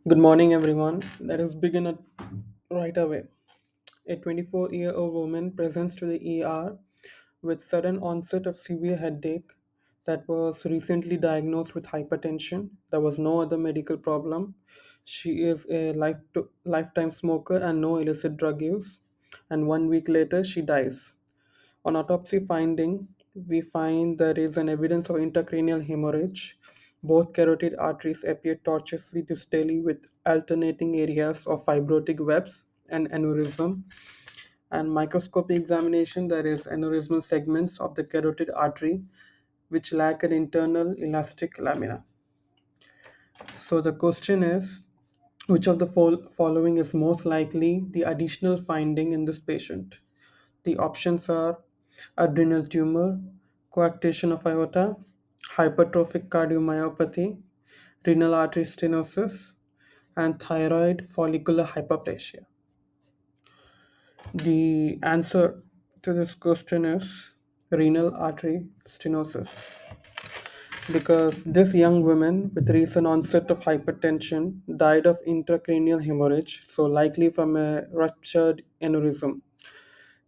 Good morning, everyone. Let us begin it right away. A 24-year-old woman presents to the ER with sudden onset of severe headache that was recently diagnosed with hypertension. There was no other medical problem. She is a lifetime smoker and no illicit drug use. And 1 week later, she dies. On autopsy finding, we find there is an evidence of intracranial hemorrhage. Both carotid arteries appear tortuously distally with alternating areas of fibrotic webs and aneurysm. And microscopic examination, there is aneurysmal segments of the carotid artery which lack an internal elastic lamina. So the question is, which of the following is most likely the additional finding in this patient? The options are adrenal tumor, coarctation of aorta, hypertrophic cardiomyopathy, renal artery stenosis, and thyroid follicular hyperplasia. The answer to this question is renal artery stenosis because this young woman with recent onset of hypertension died of intracranial hemorrhage, so likely from a ruptured aneurysm.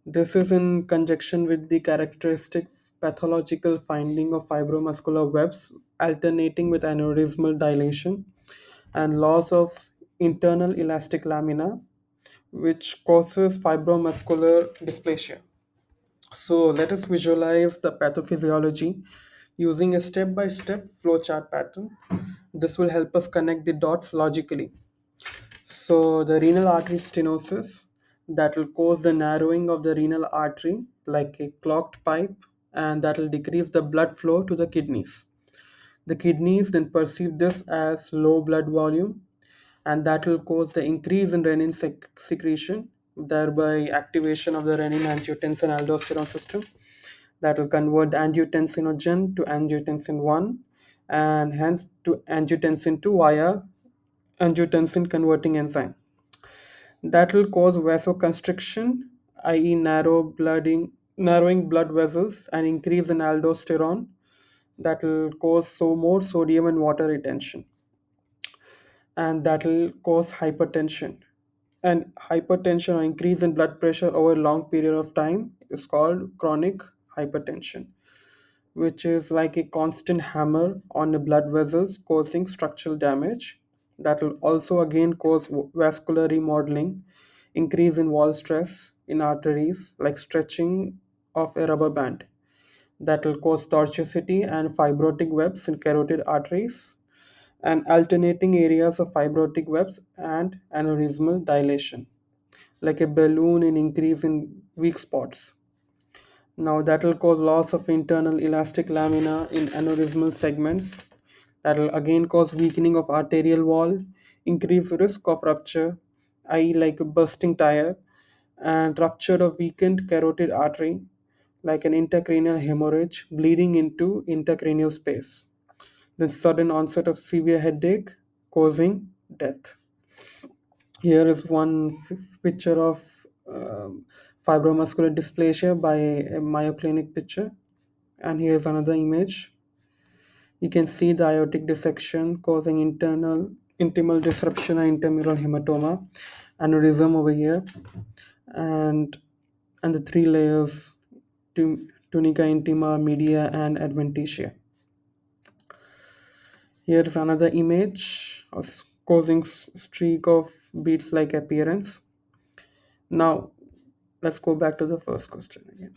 This is in conjunction with the characteristic pathological finding of fibromuscular webs alternating with aneurysmal dilation and loss of internal elastic lamina, which causes fibromuscular dysplasia. So let us visualize the pathophysiology using a step-by-step flowchart pattern. This will help us connect the dots logically. So the renal artery stenosis that will cause the narrowing of the renal artery like a clogged pipe, and that will decrease the blood flow to the kidneys. The kidneys then perceive this as low blood volume, and that will cause the increase in renin secretion, thereby activation of the renin angiotensin aldosterone system that will convert the angiotensinogen to angiotensin 1 and hence to angiotensin 2 via angiotensin converting enzyme. That will cause vasoconstriction, i.e., narrowing blood vessels, and increase in aldosterone. That will cause more sodium and water retention, and that will cause hypertension. And hypertension or increase in blood pressure over a long period of time is called chronic hypertension, which is like a constant hammer on the blood vessels causing structural damage. That will also again cause vascular remodeling, increase in wall stress in arteries like stretching of a rubber band. That will cause tortuosity and fibrotic webs in carotid arteries and alternating areas of fibrotic webs and aneurysmal dilation like a balloon in increase in weak spots. Now that will cause loss of internal elastic lamina in aneurysmal segments. That will again cause weakening of arterial wall, increase risk of rupture, i.e. like a bursting tire, and rupture of weakened carotid artery, like an intracranial hemorrhage, bleeding into intracranial space. Then sudden onset of severe headache, causing death. Here is one picture of fibromuscular dysplasia by a Mayo Clinic picture. And here's another image. You can see the aortic dissection causing intimal disruption and intramural hematoma, aneurysm over here, and the three layers, tunica intima, media, and adventitia. Here's another image of causing streak of beads-like appearance. Now, let's go back to the first question again.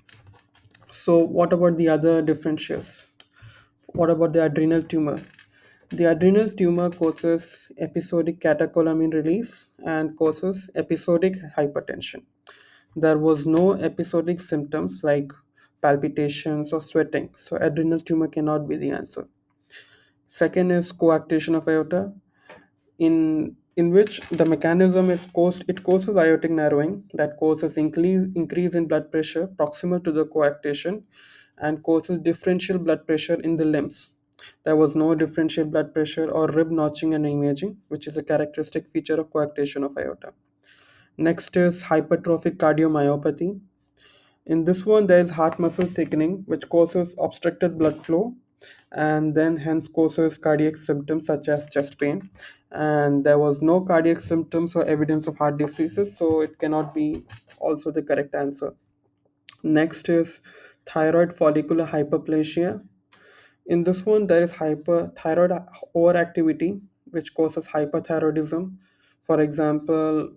So, what about the other differentials? What about the adrenal tumor? The adrenal tumor causes episodic catecholamine release and causes episodic hypertension. There was no episodic symptoms like palpitations or sweating, so adrenal tumor cannot be the answer. Second is coarctation of aorta, in which the mechanism is caused it causes aortic narrowing that causes increase in blood pressure proximal to the coarctation and causes differential blood pressure in the limbs. There was no differential blood pressure or rib notching and imaging, which is a characteristic feature of coarctation of aorta. Next is hypertrophic cardiomyopathy. In this one, there is heart muscle thickening, which causes obstructed blood flow and then hence causes cardiac symptoms such as chest pain. And there was no cardiac symptoms or evidence of heart diseases, so it cannot be also the correct answer. Next is thyroid follicular hyperplasia. In this one, there is hyperthyroid overactivity, which causes hyperthyroidism. For example,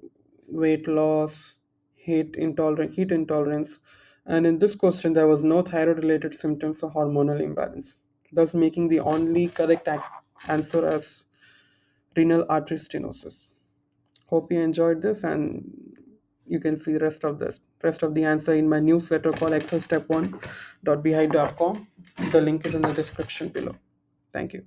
weight loss, heat intolerance. And in this question, there was no thyroid-related symptoms or hormonal imbalance, thus making the only correct answer as renal artery stenosis. Hope you enjoyed this, and you can see the rest of the answer in my newsletter called excelstep1.behind.com. The link is in the description below. Thank you.